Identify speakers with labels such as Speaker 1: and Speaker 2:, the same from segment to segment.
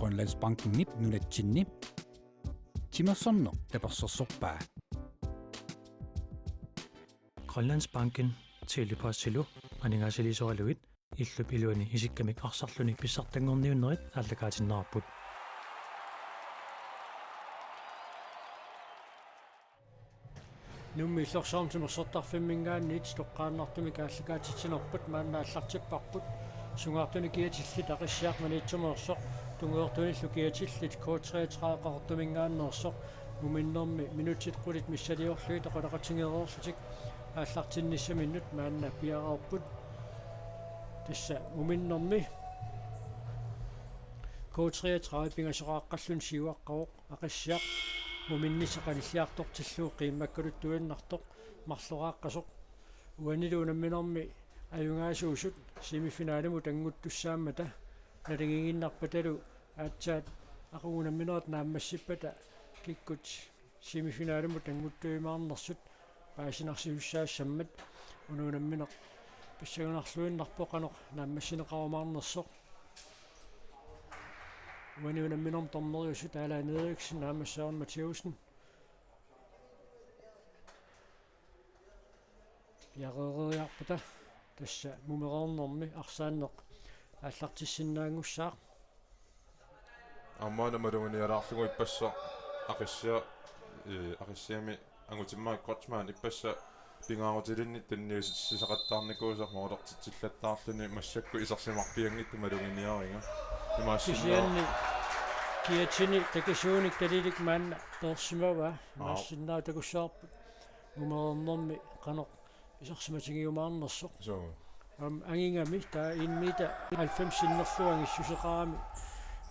Speaker 1: Grønlandsbanken nip nunatsinni timersorno tapersorsorpaa
Speaker 2: Grønlandsbanken tilipaassilu aningaasilisoraluit illup iluani isikkamik arsarluni pissartangorniunnerit ааллакаатиннаарпут
Speaker 3: nummi иллорсаамтимерсортарфиммингаанниит тоққааннартуми кааллакаатитсинерпут мааннааллартиппарпут сунгаартуни киатиллит ақиссиарманиитсумеерсоқ тунгеортуниллу киатиллит K33-қартумингааннерсоқ муминнэрми минутитқулит миссалиорлуит оқалақатингереерлутик ааллартинниссаминнут маанна пиараарпут тасса муминнэрми K33 пингасорааққаллун сиуаққавоқ ақиссиақ муминнисақалиллиартортиллуу қииммаккалуттуиннартоқ марлорааққасоқ уанилуунамминэрми аюнгаасуусут семифинаалиму тангуттуссааммата налингингиннарпаталу аатсаат aquунамминерат нааммассиппата киккут семифинаалиму тангуттуимаарнерсут паасинарсиуссаассаммат унуунамминеқ писсагунарлуиннарпоқанеқ нааммассинеқарумаарнерсоқ уанилуунамминерм торнериусут аалаанеериксин наамассаарн Матиуsen яарериарпата тасса мумереернэрми арсааннеқ ааллартиссиннаангуссаа
Speaker 4: аммаанамалугуниалаарлугу иппасса ақиссиами ангутиммаа кортмаан иппасса пингаарутилинни танниусиссақаттаарникуусақ моолертитсиллаттаарлуни массакку исарсимарпиангитту малугиниаринга имаассинни
Speaker 3: киатсини такисууник талилик маанна персимава имаассиннаа такуссаарпут мумеернэрми қанеқ исарсиматигиумаарнерсоқ ангингами таа инмита 90 синнерлуанги иссусеқарами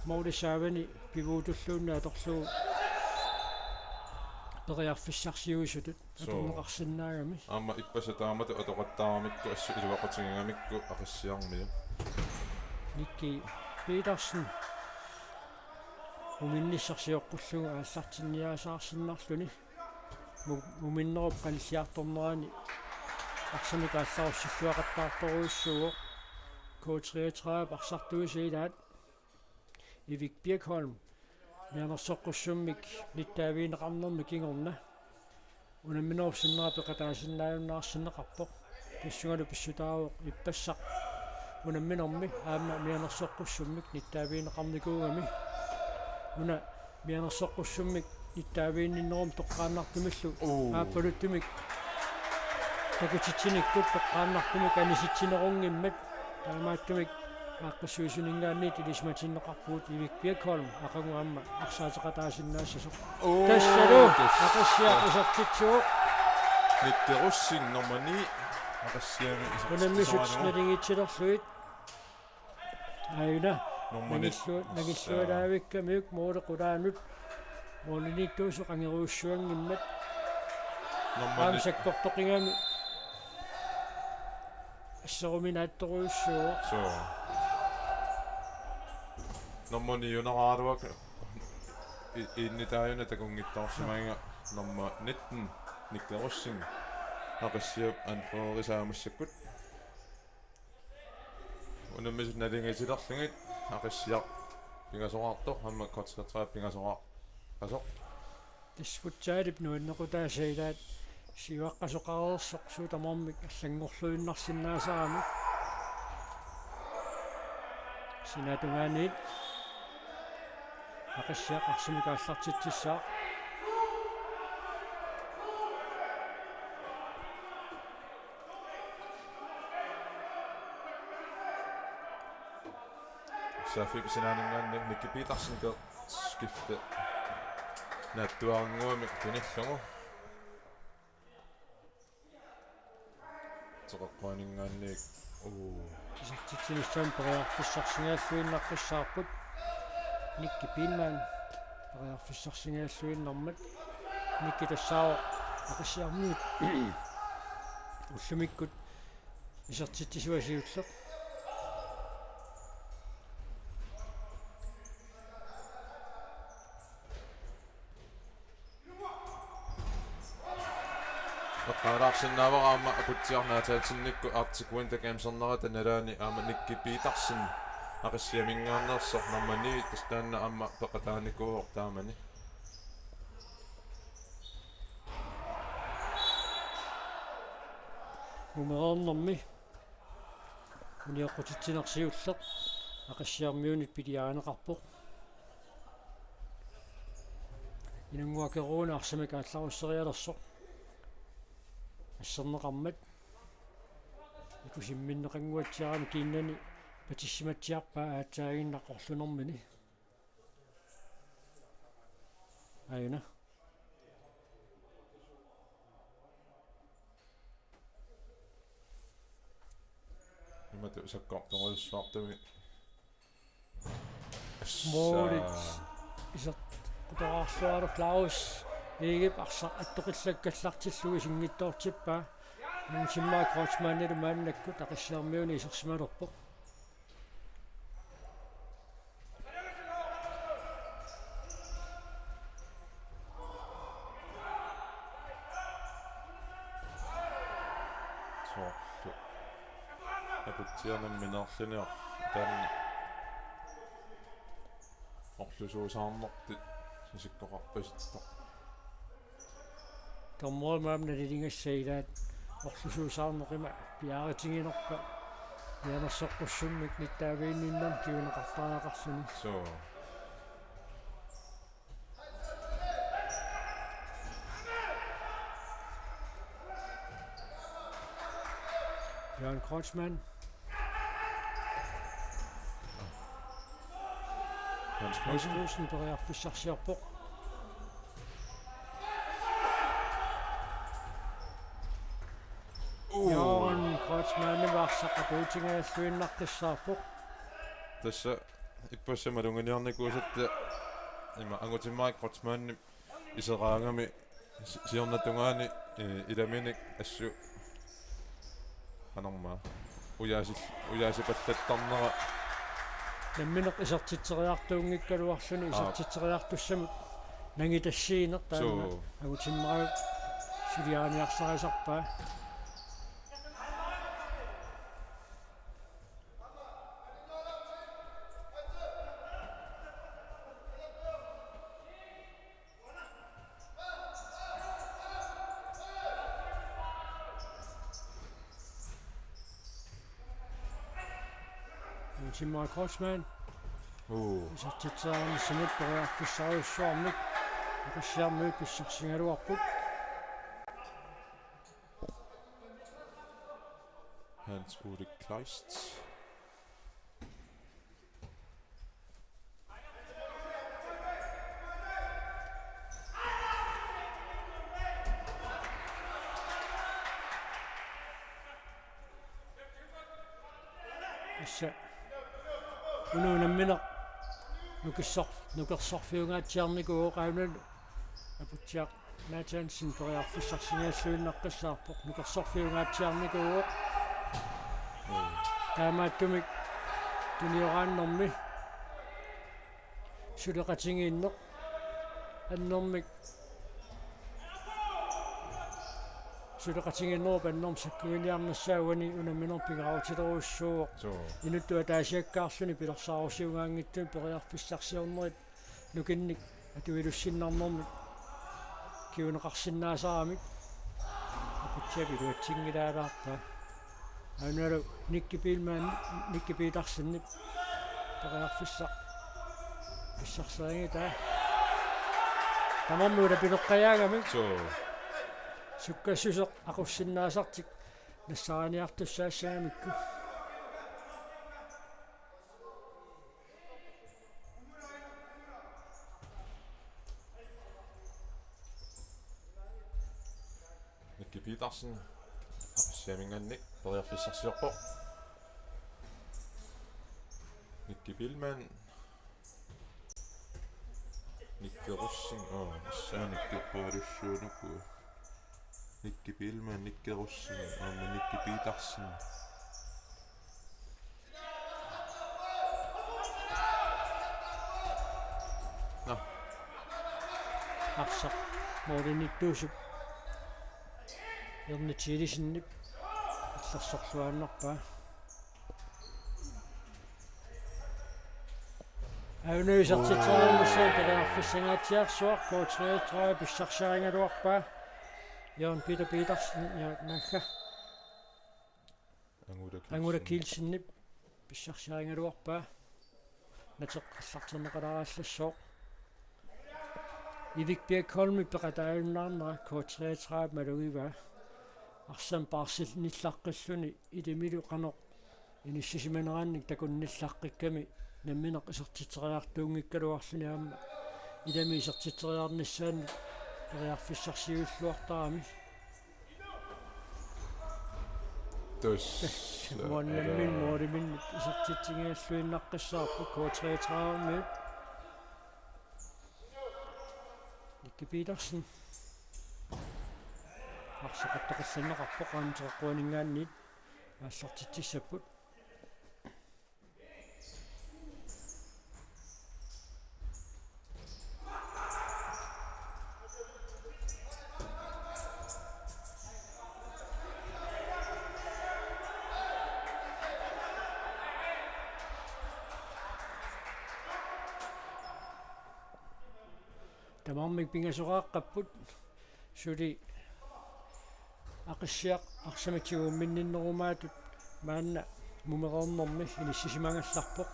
Speaker 3: моулисаавани пивуутуллуунна аторлуу периарфиссарсиуисутут атунеқарсиннаагами
Speaker 4: аама иппаса таамата атоқаттаарамикку ассу илуақутингамикку ақиссиармия
Speaker 3: Nikki Petersen муминниссарсиоққуллуга ааллартинниаасаарсиннарлуни муминнеруп каниллиарторнерани арсамикаалларуссиллуақаттаарторуиссуго K33 арсартуисиилаат Ivik Birkholm мианерсоққуссуммик ниттаавиинеқарнерми кингорна унамминерусиннерапеқатаасиннааюннаарсиннеқарпоқ тассугалу писсутаавоқ иппассақ унамминерми аама мианерсоққуссуммик ниттаавиинеқарникуугами уна мианерсоққуссуммик ниттаавиинниннерум тоққааннартумиллу ааппалуттумик такутитсиниккут тоққааннартумик аниситсинерунгиммат таамааттумик ааққуссуисунингаанниит илисматиннеқарпуут Ivik Birkholm ақагуамма арсаатеқатаасиннаассасоқ тассалу ақиссиақисартитсуоқ
Speaker 4: ниттеруссин номани ақиссиами
Speaker 3: унаммисутсналингитсилерлуит аюна нагиллуалаавиккамиук моолеқулаанут моолиниттуусу қангеруussуангиммат аамсаккортоқингами ассеруминаатторуйуссуо
Speaker 4: номмони юнарааруак иннитааюна такунгиттаарсимаинга номма 19 никтеруссин ақиссиап анфоорисаамассаккут унаммисут налингитилерлугит ақиссиақ пингасораартор хамма K33 пингасораа асоқ
Speaker 3: тисфутсаалип нуиннеқутаасаилаат сиуаққасоқареерсоқ суутамармик аллангорлуиннарсиннаасаарами синатунгаанит ақиссиақ арсимикааллартитсissаа
Speaker 4: Safik sinaaningaanni Nikki Petersen gør skifte nattuaranguami tunillungu toqaqqaaningaanniik
Speaker 3: тисартитсинissaan периарфиссарсигааллуиннарпуссаарпут Nikki Pinman периарфиссарсигааллуиннэрмат Nikki тассаава ақиссиармиут уллумиккут исартитсисуасиуллеқ
Speaker 4: Qaaraarsinnaavaraamma akutiarnaataatsinnikku artikuinta kaamsernerata nalaani aama Nikki Petersen Aqassiamingaannersornarmani tastaanna amma peqataanikuuq taamani.
Speaker 3: Umerornermi uniaqutitsinarsiulleq aqassiarmiunit piliaaneqarpoq inanguakeruuna arsamik aallaruserialersoq ассернеқармат икусимминнеқангуатсиарами киннани патиссиматсиарпаа аатсаагиннақорлунэрмини айна
Speaker 4: имату саккорторуйссуартами
Speaker 3: морит исер кутараарсуару клаус егип арсақ аттоқиллаккаллартиллуги сингиттоортиппаа нунсиммаа крочмааннеру мааннакку тақиссиармиуни исерсималерпо
Speaker 4: соорту апутсианамминерлинеор таанни орлусуусаарнерти сисиккоқарпаситто
Speaker 3: томмоолмаамна лилингассаилаат орлусуусаарнеқима пиааритингинерпа янассоққуссуммик ниттаавиинниннам киунеқартариақарсуни
Speaker 4: so
Speaker 3: Jan Kreutzmann
Speaker 4: Hans
Speaker 3: Kreutzmann периарфиссарсиарпоқ Jan Kreutzmann варсаққапуутингааллуиннартассаарпоқ
Speaker 4: tässä иппассамалунгиниарникуусатта има ангутиммаик кротсмаанни исераангами сиорнатунгаани иламиник ассу анорма уяасипаллаттарнера
Speaker 3: намминеқ исертитсериартуунгиккалуарлуни исертитсериартуссамут нангитассиинер таама агутиммару сулиааниарсарисарпаа Timmy Kreutzmann исертитсаарни синит периарфиссариуссуармик акассиармиук писсарсингалуарпут
Speaker 4: Hans Ulrik Kleist
Speaker 3: issa унуунаммина нукерсорфиунгаатсиарникуу qaunal апутсиақ Nathansen периарфиссарсингааллуиннаққиссаарпоқ нукерсорфиунгаатсиарникуу таамааттумик туниорааннэрми сулеқатингииннеқ аннэрмик сулеқатингииннеру паннерм саккуиниарнассаагуани унамминерпигараутилеруссуу инуттуа таасиаккаарлуни пилерсаарусиунгаангиттун периарфиссарсиорнерит нукинник атуилуссиннарнэрми киунеқарсинаасаарамик апутсиаки луатсингилаалаарпа аунару никкипиитарсиннип периарфисса писсарсаангита тамаммула пилеққаяагамик суккассусеқ ақуссиннаасартик нассааниартуссаассаамикку
Speaker 4: Nikki Petersen Aqassiamingannik periarfissarsiorpoq Nikki Billman Nikki Russing assaanikkiuppualussuunuku Nikki Billman Nikki Russing Nikki Petersen
Speaker 3: арсақ мооринниттуусуп ернитсилисиннип иллерсорлуааннарпаа Aunøysartitsernermussaan perearfissangaatiarsuar K33 pissarsaringaluarpaa Jørgen Peter Petersen nagga angula kiilsinnip pissarsaringaluarpaa nateqqallarterneqalaraallассоо Ivikbjergholmi peqataayunnaarnera K33 malugiva arsan parsil nillaqqilluni idimilu qanoq inissisimanarannik takunnillaqqikkami намминеқ исертитериартуунгиккалуарлуни аама илами исертитериарнissaани периарфиссарсиуллуартарами
Speaker 4: тус
Speaker 3: 원남민 모리민 исертитингиаллуиннаққиссаарпу K33-ми Никки Петерсен арсақаттоқассаннеқарпо qaamiteqquaningaannit аассартитсаpput тамармик пингасорааққаппут сули ақиссиақ арсаматигуумминниннерумаатут маанна мумероорнэрми иниссисимангалларпоқ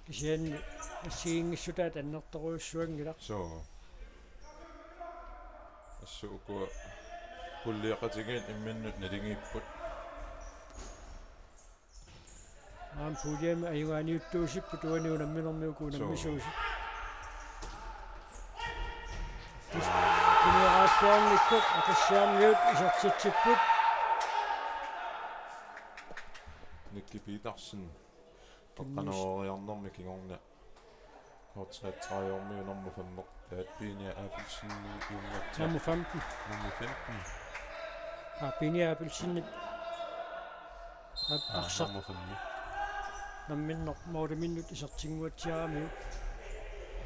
Speaker 3: кисианни ассигингиссутаат аннерторуйуссуангилақ
Speaker 4: so ассууку пуллиақатигин имминнут налингиппут
Speaker 3: аам пулиама аюганиуттуусиппу туаниунамминэрмиуку наммисууси генераационниккут акассиарниут исертитсиппут
Speaker 4: Никки Петерсен тоққанериарнэрми кигорна K33-ормиунэрму фаммоқ таат пиния апилсинни иумматсаа
Speaker 3: намму 15 пиния апилсинни арсақ
Speaker 4: намму фамми
Speaker 3: намминнер моолиминнут исертингуатсиарамиу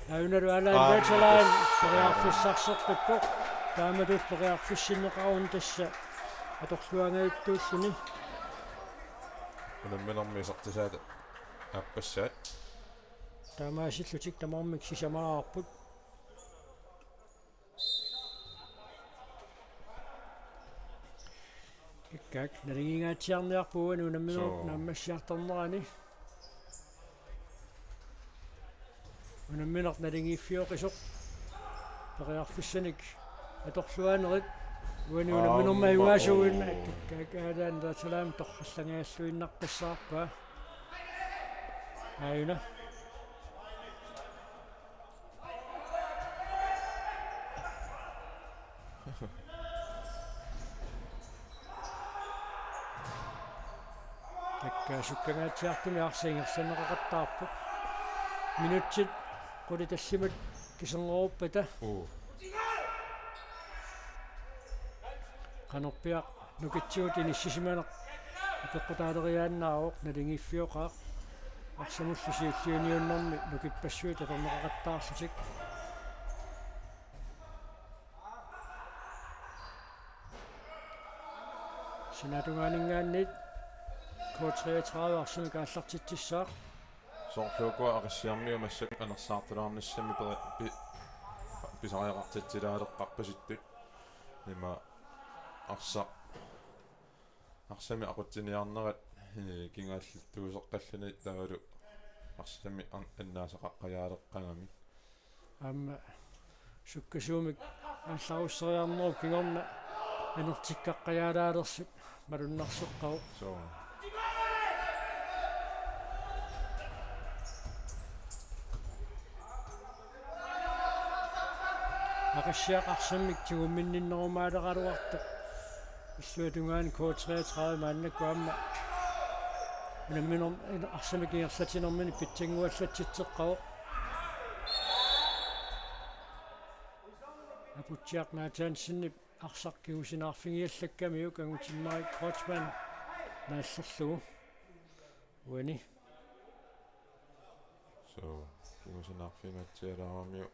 Speaker 3: аюналу алаангааталаан периарфиссарсерпиппоқ таамалус периарфиссиннеқарун тасса аторлуангаиттууссуни
Speaker 4: намминэрми исертисаата аппассаат
Speaker 3: таамаасиллутик тамармик сисамаарпут иккак налингигаатсиарниарпугани унамминер наммассиарторнерани унамминер налингииффиоқисоқ периарфиссаник аторлуанерит уани унамминерма югаасуинна иккакаалаан даталаам торхаллагааллуиннаққиссаарпаа аюна таккаасуккагаатсиартуми арсингерсанеқақаттаарпу минутсит qulitassimat кисенгоруппата qanorpiaq nukitsuut inissisimанеқ ипеққутаалериааннаароқ налингиффиоқаа арсамуллусиуллиуниуннэрми нукиппассуит аторнеқақаттаарсутик синатунгаанингааниит K33 арсами кааллартитсисsaa
Speaker 4: сорфлуукуа ақиссиармиу массак анерсаартулаарниссами писариақартитсилаалеққарпаситтут има арсами ақутсиниарнерат кингааллуусеққаллуни тавалу арсами аннаасақаққаяалеққангами
Speaker 3: амма суккасуумик аалларуссериарнеру кигорна анертиккаққаяалаалерсут малуннарсеққау
Speaker 4: so
Speaker 3: ақассиақарсаммик тигумминниннерумаалеқалуартоқ иллуатунгаани K33 мааннаккуамма унамминер арсамик иерсатинермини питсангуаллатситсеққао апутсиарнаатаансиннип арсаркиусинаарфигиаллаккамиу кангутиммари Крочман нааллерлугу уани
Speaker 4: so кингусинаарфигатсиалаарамиу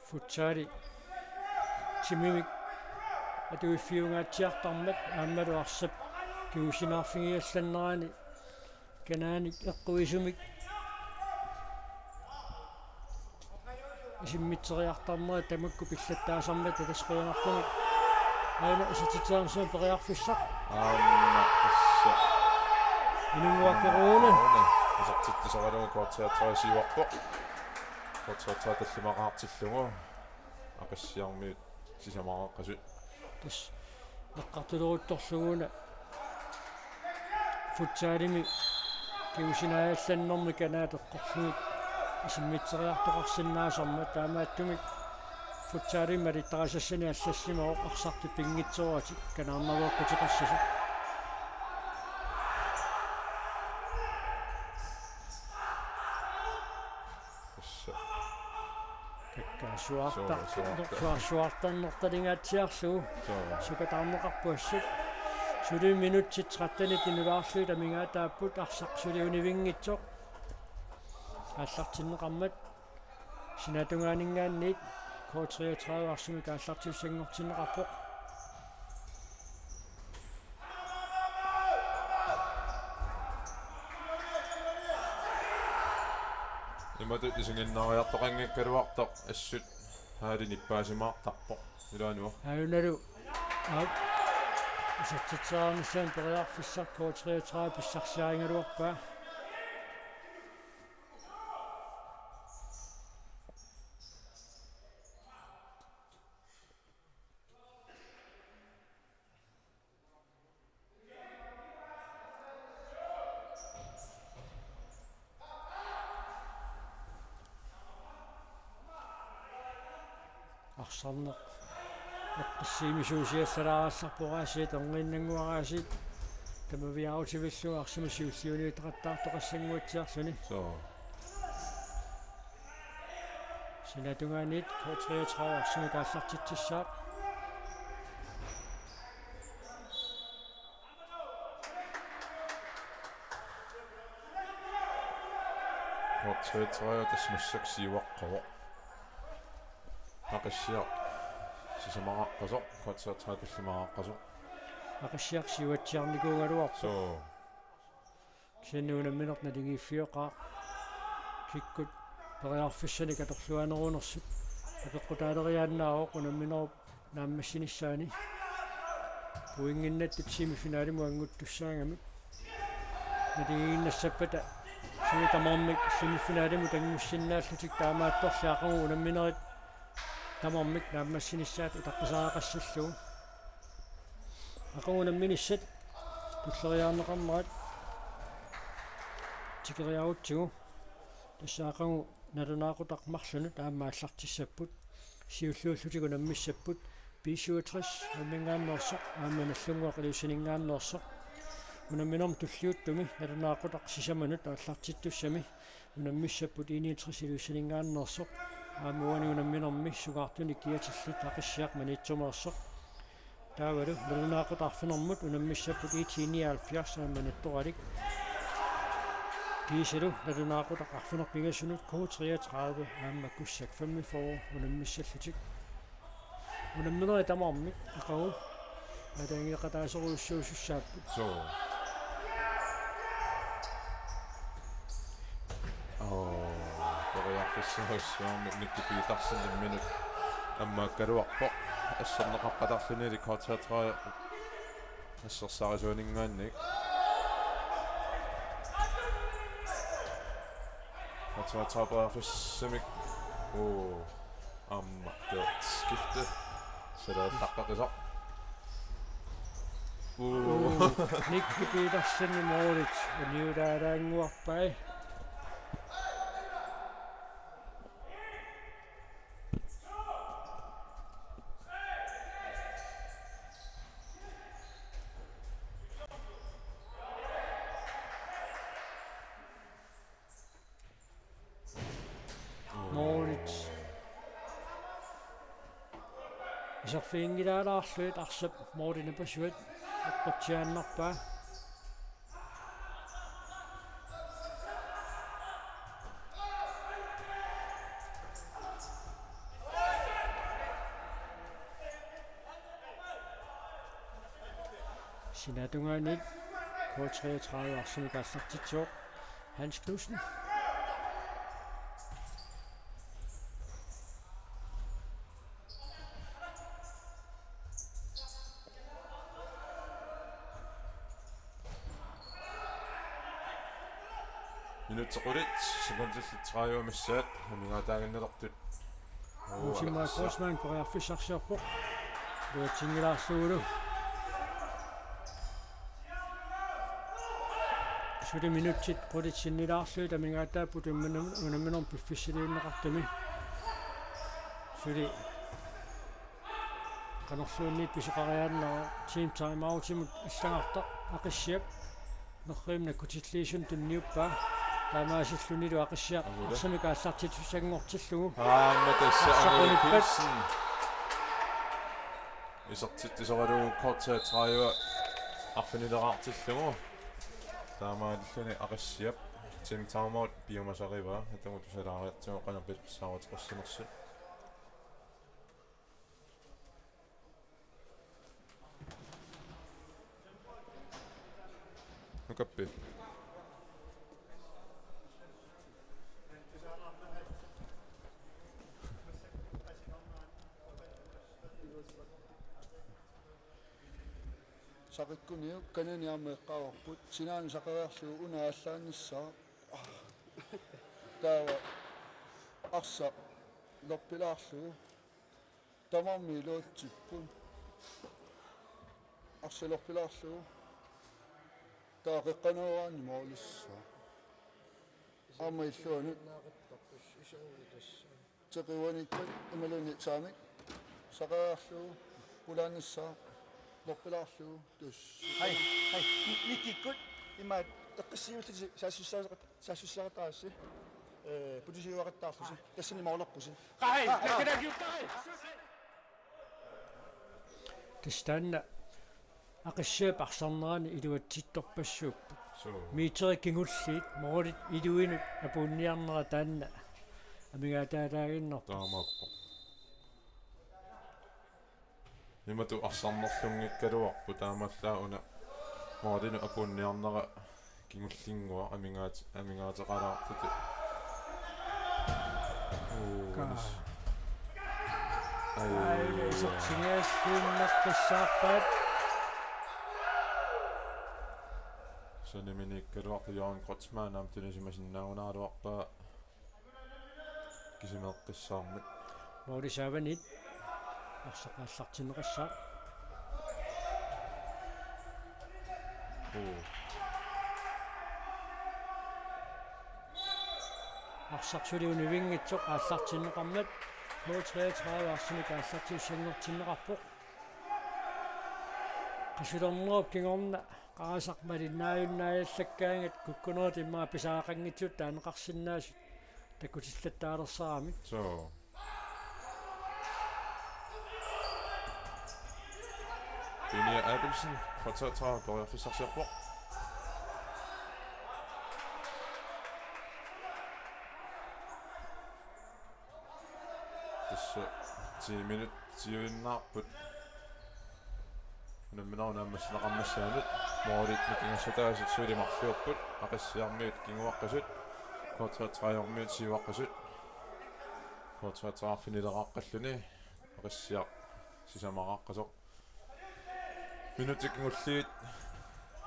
Speaker 3: футсаали maksimimik atuiffiungaatiartarmat aammaluarsap kiusinarfingiallannerani kanaanik eqquisumik isimmiteriartarmera tamakku pillattaasarmat talasquyanartumik aina isatitaarnsuun periarfissaq
Speaker 4: issa
Speaker 3: inunguakkeruuna
Speaker 4: isartittisoralugu kortiatrasiuarpo kortiatra tallimaqaartillungu aqassiarmi sisamaqaqqasu
Speaker 3: tas eqqartuluruuttorluguuna futsaalimi kiusinaayallannermi kanaateqqorlugit isimmiteriartoqarsinnaasarma taamaattumik futsaalimi alittarasassani аллассима оqarsartu pingitsuarati kanaarnaruoqqutiqassasut kakkaasuartarnertalingaatiarlugu sukataarneqarpuassut suli minutsit 13 tinulaarlui tamingaataapput arsaqsuliunivingitsoq аллартиннеқармат синатунгаанингааниит K33 кааллартиуссангортиннеқарпоқ
Speaker 4: имату исингиннариартоқангиккалуартоқ ассут хаалиниппаасимаартарпо илаануа
Speaker 3: аюналу ап исатсаарнissaан периарфиссар K33 писсарсиарингалуарпаа арсарнеқ эққиссиимисуусиаллараассарпораасиит орниннангуараасит тамавиаутивиллуга арсимасиуссиунитеқаттаартоқассангуатсиарлуни синатунгаанит K33 арсими кааллартитсissaaq
Speaker 4: K33 тассмассаксиуаққаво ақиссиа сисамааққасоқ K33 таллимааққасоқ
Speaker 3: ақиссиарсиуатсиарникуугалуарпо
Speaker 4: so
Speaker 3: синнуунамминерна лигииффиоқаа киккут периарфиссани каторлуанерунерсут апеққутаалериааннаавоқ унамминеруп нааммассиниссаани пуингиннаттут семифиналиму ангуттуссаагамик надигииннассаппата симитамармик семифиналиму тангуссиннааллутик таамаатторлаақагу унамминерит тамармик нааммассиниссаат утаққисаақассаллугу ақагунамминиссат туллериаарнеқармарат тикериаутсигу тассаақагу налунаақутақмарлуну таамааллартиссаппут сиуллууллутигу наммиссаппут B67 аммингааннерсоқ ааманаллунгуақилиусинингааннерсоқ унамминерм туллиуттуми налунаақутақ сисаманут ааллартиттуссами унаммиссаппут 69 илиусинингааннерсоқ аамуани унамминерми сугаартуни киатиллут ақиссиақ манитсумерсоқ таавалу налунаақутарфинермут унаммиссаппут 79 ааманатторалик кисалу налунаақутақ арфинерпигасунут K33 ааммаккуссак 45 унаммиссаллутик унамминери тамарми ақагу атангиқатаасоруйуссуусуссааппут
Speaker 4: so периарфиссаруссуарми никкипиитарсиннамминут аммааккалуарпо ассернеқаққатарлунили K33 ассерсаарисуанингаанник K33 периарфиссамик амма det skifte så der takkaqisaq
Speaker 3: никкипиитарсини моорит униулаалаангуарпай моорит исерфиингилаалаарлуит арсап моорина пасуат эққутсиааннарпаа Sinatungaanit K33 Arsenal Hans Knudsen.
Speaker 4: Minuttequlit sekuntillit missaat amingataanginnalortut.
Speaker 3: Usimma Korsman korearfissarsiarpoq. Luatsingilaarsuulu. Suli minutsit qulitsinnilaarsuut amingataaput unamminum piffissiliinneqartami. Suli qanorsuunniit pisuqariaannera team time outimut аллагарта ақиссиап нерриимна кутиллиисун тунниуппаа таамаасиллуниlu ақиссиа арсамика аллартитсагнгортиллугу
Speaker 4: Matassa исертиттисоралуу кортаа траива арфинилераартиллугу таамааллуни ақиссиап team time out биомасарива атамут салаариартио канарпис писсааратеқарсинерсу Nukappi.
Speaker 5: Saqikkunniu kananiarmeeqqaarput sinaani saqeriarlugu unaallaannissaa taawa arsa lorpilaarlugu tamarmiiluutsippun arsalorpilaarlugu taaqiqqanuuraanni moolissa aamailluani teqiwanikkat imaluni saamik saqeriarlugu ulaannissaa lorpilaarlugu tus
Speaker 6: Hei, nikikkut ima taqqassiutlisi saassussaqataassi putusiuaqattaarlusi tassani maorlerpusi
Speaker 3: Tastanna ақиссаап арсарнерани илуатситторпассууппу
Speaker 4: So.
Speaker 3: миитериккингуллиит морит илуинут апуунниарнера таанна амигаатаалаагиннерпу
Speaker 4: Таамааппо. Нимату арсарнерлунгиккалуарпу таамаллаа уна моодину апуунниарнера кингуллингуа амингаатеқалаартут.
Speaker 3: Ай сотсингаассууннартассаарпаат
Speaker 4: Soniminikkaluarpu Johan Kotsman amtunisимасиннаагунааруарпаа кисимеэққиссаармат
Speaker 3: морисааванит арсақааллартинеқассаа арсарсулиунивингитсоқ ааллартиннеқармат 33 арсимик ааллартиуссангортиннеқарпоқ qasulernerup kingorna qaasaqmalinnaayunnaayallakkaangat kukkunerit immaa pisaaqanngitsut taaneqarsinnaasut takutillattaalersaramik
Speaker 4: so Denia Abelsen kvartatrar går jeg for sig selv på. Så 10 minutter 10 nappet. Minä nämmössä rammassa nyt. Muodit mikin sotaiset syödi mahfioput. Akassia myötkin vakkasut. Kvartatrar myötsi vakkasut. Kvartatrar finilla rakkalluni. Akassia sisämarakkasok. Minutikin ulliit.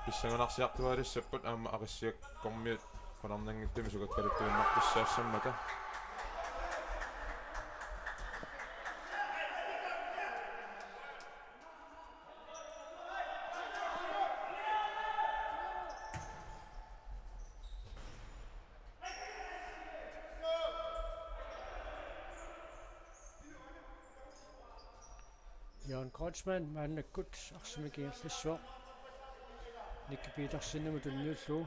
Speaker 4: Pissangunarsiartualissapput aamma aqissiakkormiut qonarnangittimi kaluttuinnarpissaassammata.
Speaker 3: Jan Kotsman maannakkut arsimikingерлissua nikkipiitarsinnamu tunniullu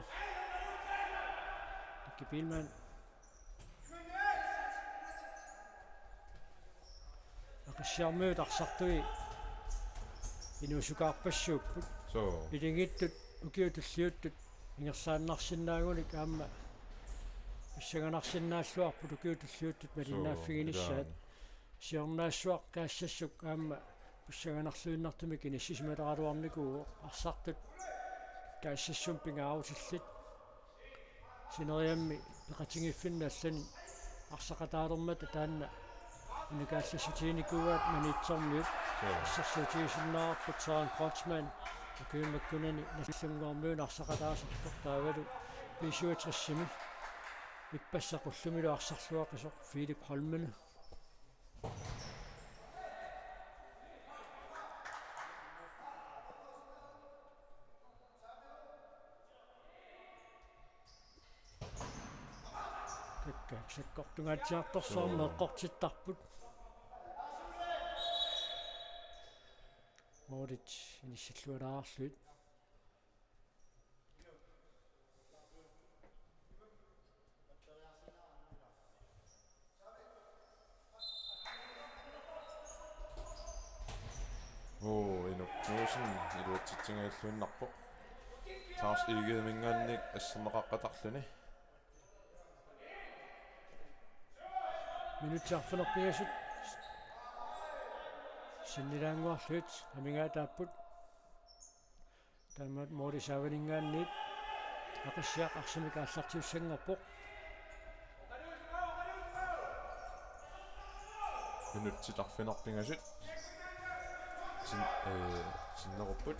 Speaker 3: nikkipiilman aqissiarmuut arsartui inusukaarpassuupput
Speaker 4: So
Speaker 3: ilingittut ukiutulliuttut ingersaannarsinnaagunik aamma исsaganarsinnaalluарпут ukiutulliuttut malinnaaffiginissaat siornaassuaq kaassассук аама pussagaanarluinnartumik inissisimalaruarnikuuo arsartut kaassissum pingaarutillit sineriammi peqatingiffinnaallani arsaqataalermata taanna unikaallassutiinikuuat maniitsorniut ассерсуутигисиннаарпут саан кротсман акиумаккунани наллунгоормуун арсақатаасартор таавалу писуатриссими иппассақуллумилу арсарлуақисоқ Филип Холмена какка саккортунгаатсиарторсаарма эққортиттарпут Modric initialluaraarlut
Speaker 4: инуккуусин илуатситсингааллуиннарпо таас игеэмингаанник ассернеқаққатарлуни
Speaker 3: минутсаарфунерпигасут синнилаангуарлут амингаатааппут таамат морисавалингаанниит ақиссиақ арсимик ааллартиуссангорпоқ
Speaker 4: минутситарфинерпингасут синнеруппут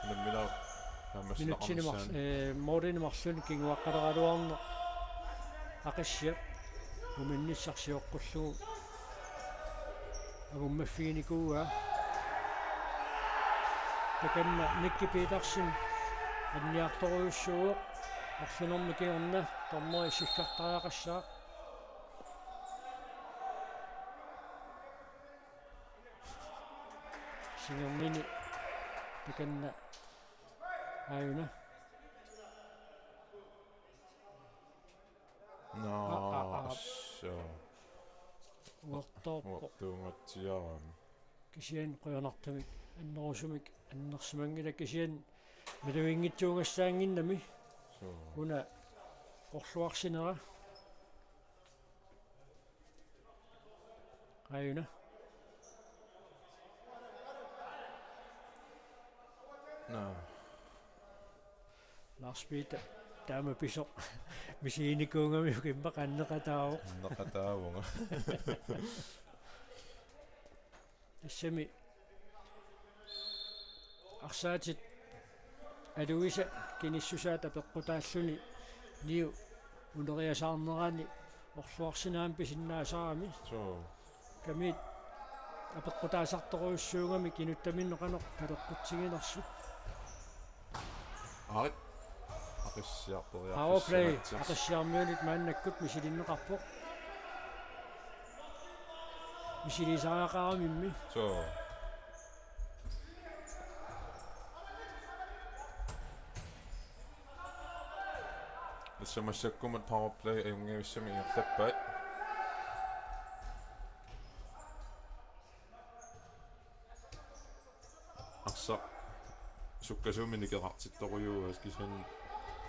Speaker 4: намминаа
Speaker 3: минутсинемар моринемарлуни кингуаққалералуарне ақиссиақ уминниссарсиоққуллугу агуммаффигиникууа таканна никки петерсен анниарторуйуссууоқ арсунэрмикиорна тормори сиккартариақассаа сингермини таканна аюна
Speaker 4: уартууматсиарами
Speaker 3: кисиан қуянартамик аннерусумик аннерсимангила кисиан милуингитсуугассаангиннами уна орлуарсинера аюна Lars Peter таама писоқ мисииникуунгами кимма қаннеқатаавоқ
Speaker 4: неқатаавунга
Speaker 3: иссами арсаатит алуиса киниссусаата пеққутааллуни ниу унериасаарнерани орлуарсинаам писиннаасаарами камит апеққутаасарторуйуссуугами кинуттаминнеқанеқ талеққутсигинерсут Powerplay ақиссиармиулит мааннаккут мисилиннеқарпоқ мисилисаақарамимми
Speaker 4: Самассаккумат powerplay аюнгависсами иерлаппаат арса суккасуумини керартитторуйуас кисан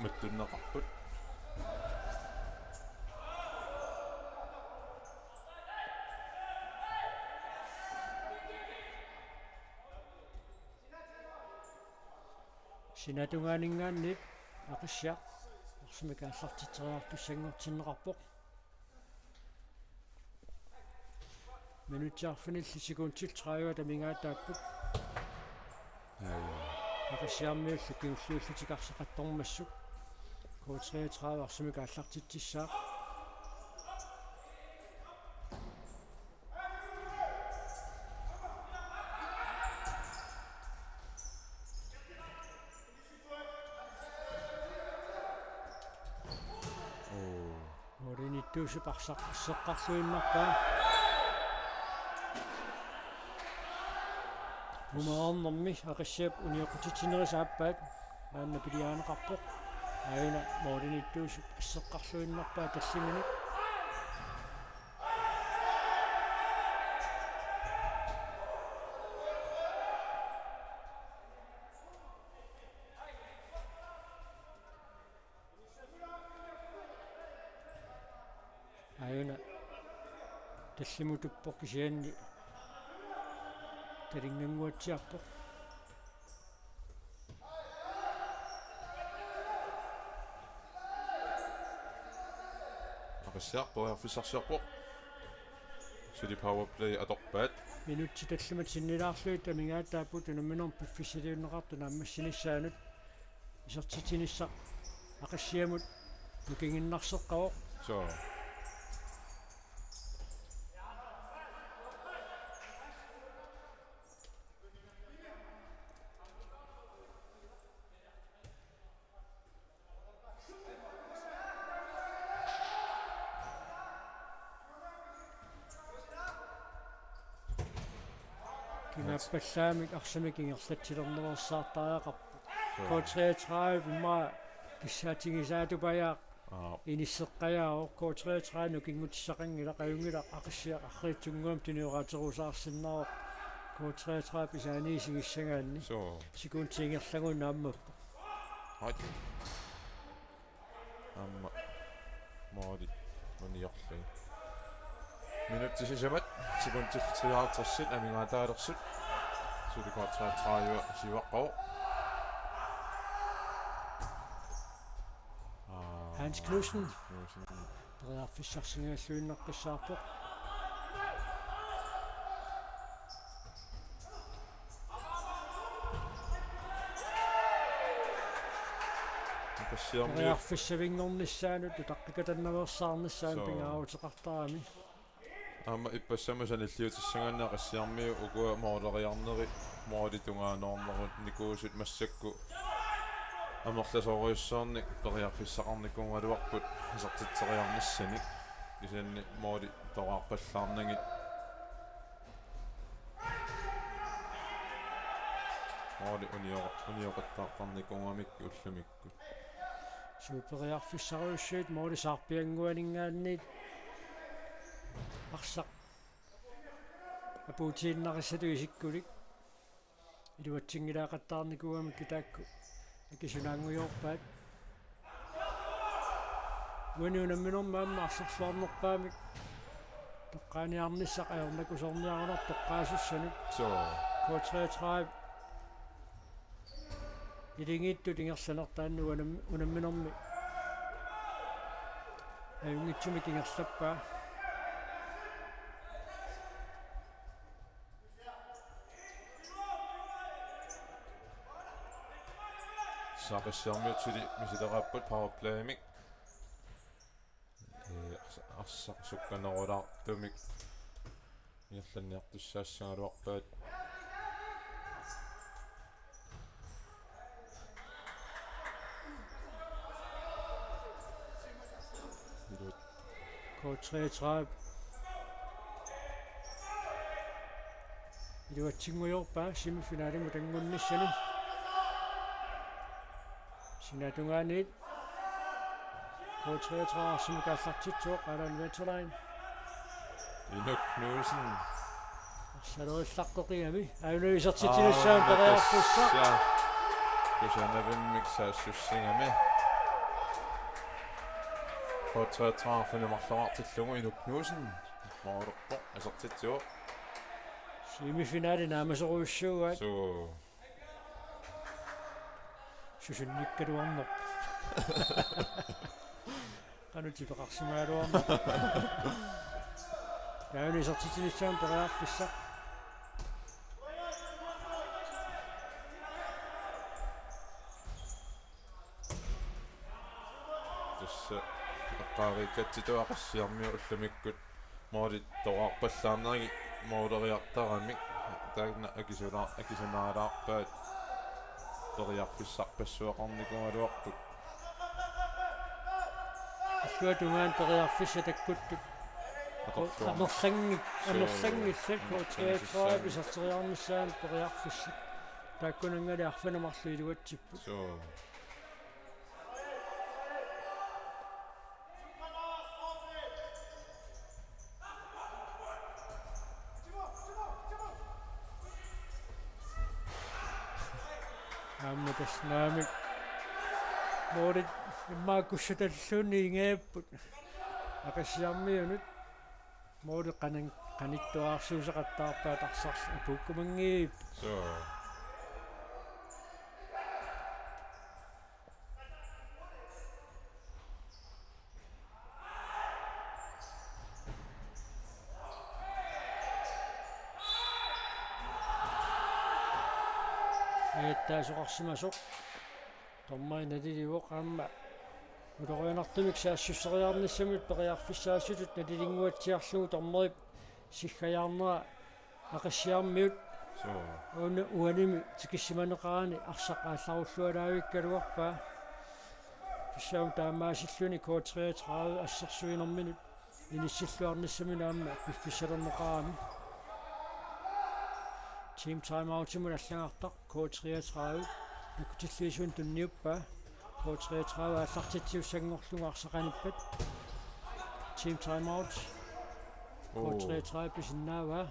Speaker 4: маттуннеқарпут
Speaker 3: синатунгаанинггааннип ақиссиақ арсимикааллартитсериартуссангортиннеқарпоқ минутсаарфинилли секундтил 30 тамингаатааппут ақиссиармиуллу кингуллууллутикарсақаттормассук K33 арсимикааллартитсissaақ Tuusipaqsaqsеққарлуиннарпаа умаарнэрми ақиссаап униоқутитсинерисааппаат маанна пилиаанеқарпоқ аина мооринитtuusip ассеққарлуиннарпаа таллимини аина таллимутуппоқ кисианни талингангуатсиарпоқ
Speaker 4: Aqassiarpo afiссarsiarpo. Suli power play atorpaat.
Speaker 3: минутси таллимат синнилаарлуит тамингаатааппут нумминорм пиффисилиуннеқарту нааммассинissaанут исертитинisса ақассиамут нукингиннарсеққавоқ
Speaker 4: So.
Speaker 3: кинаппаллаамик арсамик ингерлатсилернерсаартариақарпу K33 имма киссаатингисаатупаяақ иниссеққаяао K33 нукингутиссақангила қаюнгила ақассиа арриитсунгуам тиниораатерусаарсиннаавоқ K33 писааниисигиссагаанни
Speaker 4: So.
Speaker 3: секундтингерлагун нааммаппу
Speaker 4: Right. Maadi maniarlui. Minuuttisisamat sekundtiltriaartersit amingaataalersit. Sulikaatsaatsaajua sivaqqavu.
Speaker 3: Hans Knudsen Bredafissarsingaassuinneqqissaarpoq Bredafissavingornissaanut taqqiqatannaversaarnissaan pingaavutеqartarami
Speaker 4: Amma ippassamasanilliutissanganna qassiarmiu ukua mooleriarneri moolitungaanoornerut nikuusut massakku амерласориуссаарник периарфиссақарникунгуалуарпут исартитсериарнассани кисаанни моoli тоқарпаллаарнагит моoli униоқаттаартарникунгамикку уллумикку
Speaker 3: суупериарфиссариуссуит моолисаарпиангуанингаанниит арсақ апуутииннарissatu исиккулик илуатсингилаақаттаарникугамик таакку акисунаангуйорпаат вунунамминормаамма арсарлуарнерпаамик тоққааниарниссақ аернакусорниарунар тоққаасуссанут
Speaker 4: so
Speaker 3: K33 илингиттут ингерсанертаанну унамминорми аюнгитсумик ингерсаппаа
Speaker 4: сақассиармиутсули мисилераппут power play-мик арсақсукканерулаартумик иерланниартуссаассангалуарпаат
Speaker 3: K33 илуатсингуйорпаа семифиналиму тангунниссани Sinatungani K33 арсимикааллартитсуоқ алан ветерайн
Speaker 4: Inuk Knudsen
Speaker 3: салуиллаққоқигами аюнуисертитинуссаан периарфусса
Speaker 4: кисанавиммик саассуссигами K33 финамарлаартиллугу Inuk Knudsen моорпо асертитсуоқ
Speaker 3: семифинаали наамасоруйуссуугаат
Speaker 4: so
Speaker 3: сусунниккалуарнер канутипеқарсимаалуарнер аюнуисертитинуссаан периарфусса
Speaker 4: тасса аққариккатситуақассиармиу уллумиккут моoli тоқарпаллаарнераги моолериартарамик таагна акисунаалаарпаат периарфиссарпассуақарникуалуарпут
Speaker 3: аллуатунгаан периарфисса таккуттут амерлангиссак K33 исертериарниссаан периарфисса тааккунангали арфанамарлу илуатсиппут
Speaker 4: so
Speaker 3: амматаснаамик моорит иммааккуссаталлуунни ингеаппут акассиармиунут моори qanittuaarsuusaqattaarpaat arsars apukkumangiip
Speaker 4: So.
Speaker 3: Eettaasuqarsimasuq tormainaliliuoq aamma ulorianartumik saassуссериарнissamut periarfissaassutut nalilinguatsiarlugu tormerip siggajаарnera aqassiarmiut
Speaker 4: So.
Speaker 3: uanimi tikissimанеqarani arsaqaallаруллуалаавиккалуарпаа писсаам таамаасиллуни код 33 ассерсуинэрминут иниссиллуарнissamuna аама пиффиссалернеqarami team timeout-имун аллагартақ код 33 накутиллиисуун тунниуппаа код 33 аллартитсиуссангорлугу арсақаниппат team timeout код 33 писиннаава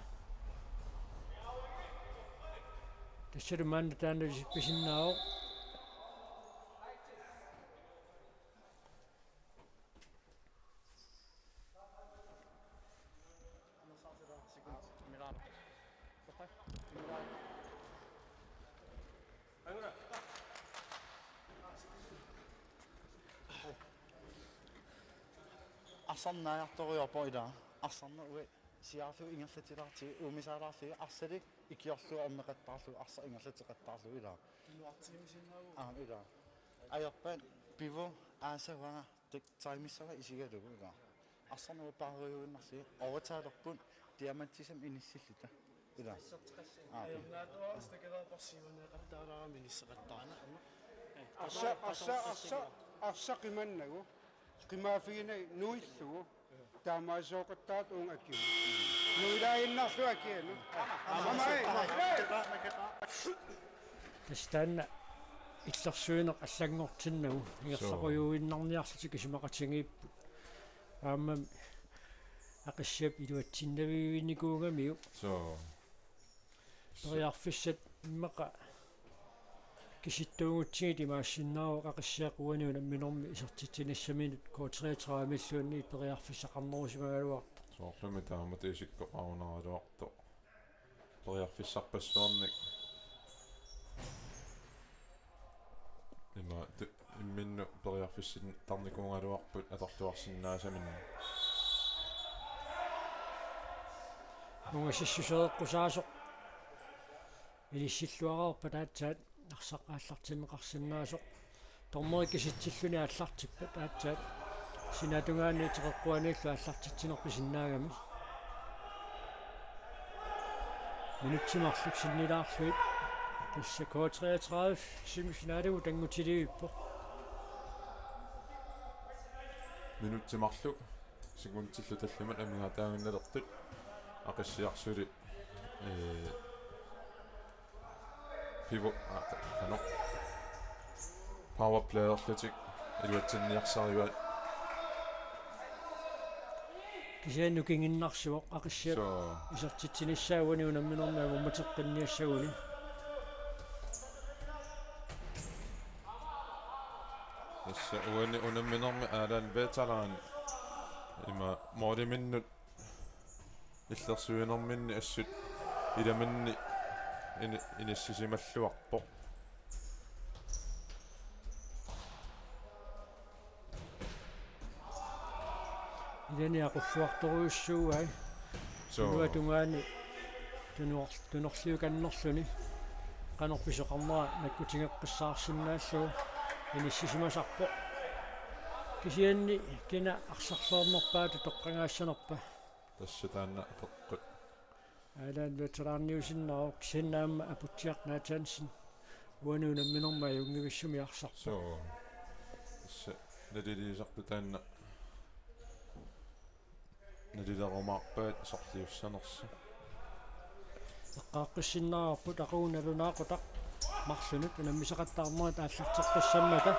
Speaker 3: тассалумаанна тааннали писиннаавоо
Speaker 6: Arsannaajortoriorpo ila arsanna uwe siarlu ingerlatilarti uumisaalаарlu arsali ikiorlu ammeqattaarlu arsa ingerlateqattaarlu ila ila ayorpan pivo aasawa taimissava isigalugu ila arsanna upaaruyuunnarli overtaalerpun diamantisam inissillita ila
Speaker 7: арсақиманнагу qimaafiina nuillugu taamaasooqattaat uun akiu nuilaayinnarlu akianu amamai
Speaker 3: тастанна иллерсуинеқ аллангортиннагу иерсақуйуиннарниарлутик исимақатингииппут ааммам ақиссиап илуатсиннавиуинникуугамиу
Speaker 4: So.
Speaker 3: периарфиссат иммақа киситтуугутсиги тимаассиннаару ақиссиақуаниуна минорми исертитсинассаминут код 33 миллуунни периарфиссақарнерусимагалуарта
Speaker 4: So klemme taama tiisikkoqaunaraluarto. Periarfissarpassuarnik. Ima imminnu periarfissin tarnikuungaluarput atorluarsinnaasamin.
Speaker 3: нугасиссусеэққусаасоқ илиссиллуараарпа таатсаат арсақааллартимеқарсинаасоқ тормериккиситсиллуни аллартиппат таатсаат синатунгаани теқэққуанииллу аллартитсинерпи синнаагами минутсимарлук синнилаарлуит тасса код 33 семифиналугу тангутилиуиппо
Speaker 4: Minuttimarluk sekuntillu tallumat amingataanginnalерtut ақиссиарсули pivo kano power player-лутик илуатсинниарсариуат
Speaker 3: кисианну кингиннарсуоқ ақиссиат исертитсиниссаагуни унамминернаагу матеққинниассагуни
Speaker 4: Issa uani unamminermi aalaan veteraan ima mooriminnut illersuinerminni assut ilamanni inississimalluarpo
Speaker 3: илани ақуллуарторуйуссуугай нуатунгаани тунорлиуканнерлүни канорписоқарнера наккутингеққиссаарсинааллугу иниссисимасарпо кисианни кина арсарлуарнерпаату тоққангаассанерпа
Speaker 4: тассатаанна апеққут
Speaker 3: аалаан ветераанниусиннаа кисиннаама апутсиарнаа чансин уануунамминерма юнгивиссуми арсарпо
Speaker 4: so issa naliliisarpu taanna nalilерумаарпаат сарлиуссанерса
Speaker 3: эққааққиссиннаарпут aquunalunaaqutaq марлунут унаммисақаттаарнера тааллартеққиссаммата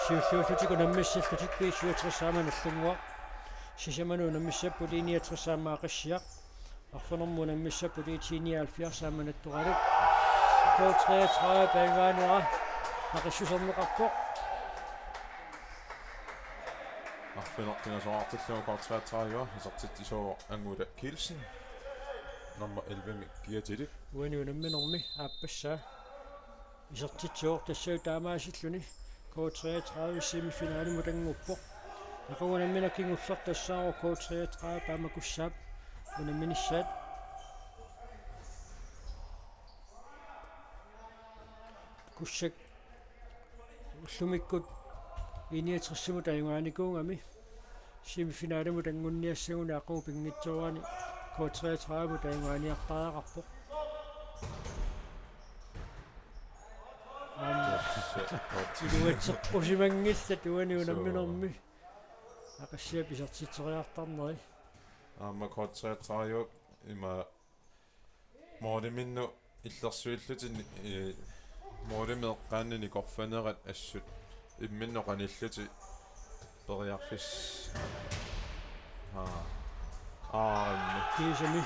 Speaker 3: сиуллууллутику наммиссаллутик пиисуатриссаамана аллунгуа сисаману наммиссаппу линиатриссаамаа қиссиақ арфанерму наммиссаппу лиитиниаалфиарсааманаттугалу код 33 паиваануа ақиссусернеқарпо
Speaker 4: Finder kort 33 isartit så Anguda Kielsen nummer 11 Mia Tidik
Speaker 3: uaniunammi normi aappassaa isartitsuor tassau taamaasilluni K33 semifinaali mutanguppoq aqunammina kingullar tassaaro K33 taamakussaap unamminissaat kussak ullumikkut iniatrissumut ayungaanikuungami semifinaali mutangunniassaguni aqu pingitsuarani K33 mutayungaaniartariaqarpoq Iluatseqqusimangissa tuaniunamminormi aqassia pisartiteriartarneri
Speaker 4: Amma kort 33 ima Mordiminnu illersuillutin Mordimeqqaannini korfanerat assut imminnoqanilluti periarfis
Speaker 3: kiisami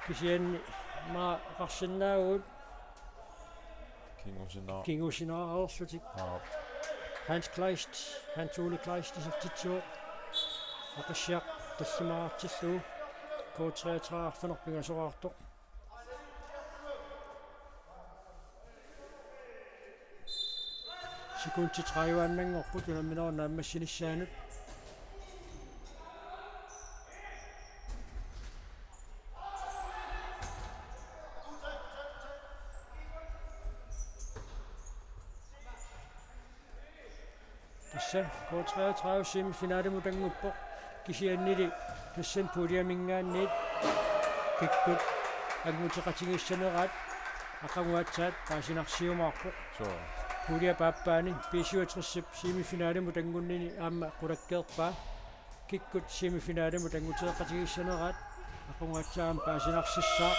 Speaker 3: kisianni ma qarsinnaagut Kingusinaaerlutik Hans Ole Kleist isartitsuoq aqassiaq tallimaartillu K33 arfanerpingasoraartoq sikunti traiuannangorput unamminernaammassinissaanut K33 semifinaali mutanguppoq kisiannili tassan puliamingaanniit kikkut agmutiqatingissaneraat aqanguatsaat paasinarsiumaarpoq pulia paappaani piisuatrissip semifinaali mutangunnini aamma qulakkeerpaa kikkut semifinaali mutangutiqatingissaneraat aqanguatsaam paasinarssissaa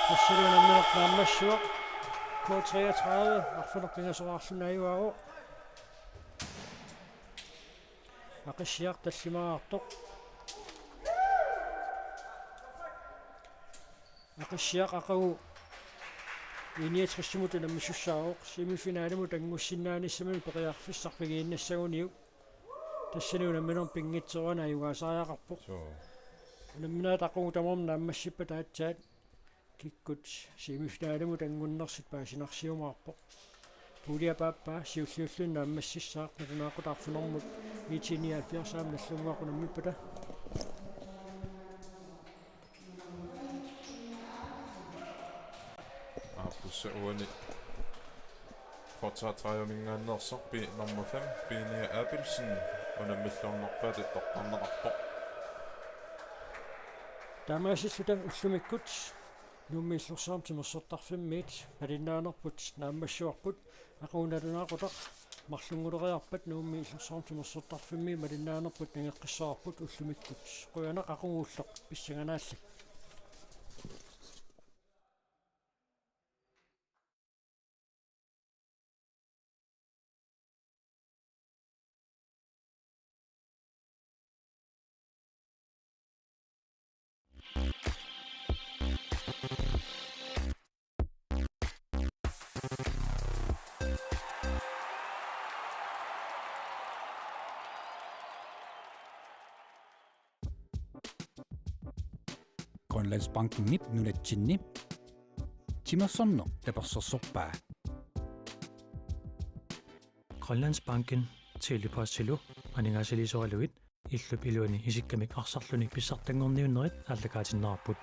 Speaker 3: tassaluunamminernaammassuaq K33 arfanerpingasoraarlunaayuaaqoq aqassiaq tallimaartoq aqassiaq aqagu iniatrissumut nammissussaaroq semifinaalimu tangussinnaanissami periarfissarpigiinnassaguniu tassaniunamminor pingitserana ayugaasariaqarpoq namminaat aqugu tamorm naammassippa taatsaat kikkut semifinaalimu tangunnersit paasinarsiumaarpoq pulia paappa siulliullun naammassissaaq natunaaqutaarfunermut 1979 nallungaaqunammippata
Speaker 4: Appussa uani Kort 33 nummer 5 Benia Abelsen unammillornerpaat tortarnerarpoq
Speaker 3: taamaassilluta ullumikkut nummiillorsaam timersortarfimmiit alinnaanerput naammassuarput aquunalunaaqutaq марлунгулериарпат нуумми иллерсоортимерсортарфимми малиннаанерпут нагеққиссаарпут уллумиккут қуянеқ aqungulleq писсаганааллак
Speaker 1: Grønlandsbanken nip nunatsinni timersorno tapersorsorpaa
Speaker 2: Grønlandsbanken telepostilu aningasilisoraluit illup iluani isikkamik arsarlunik pissartangorniunnerit allakaatinnaarput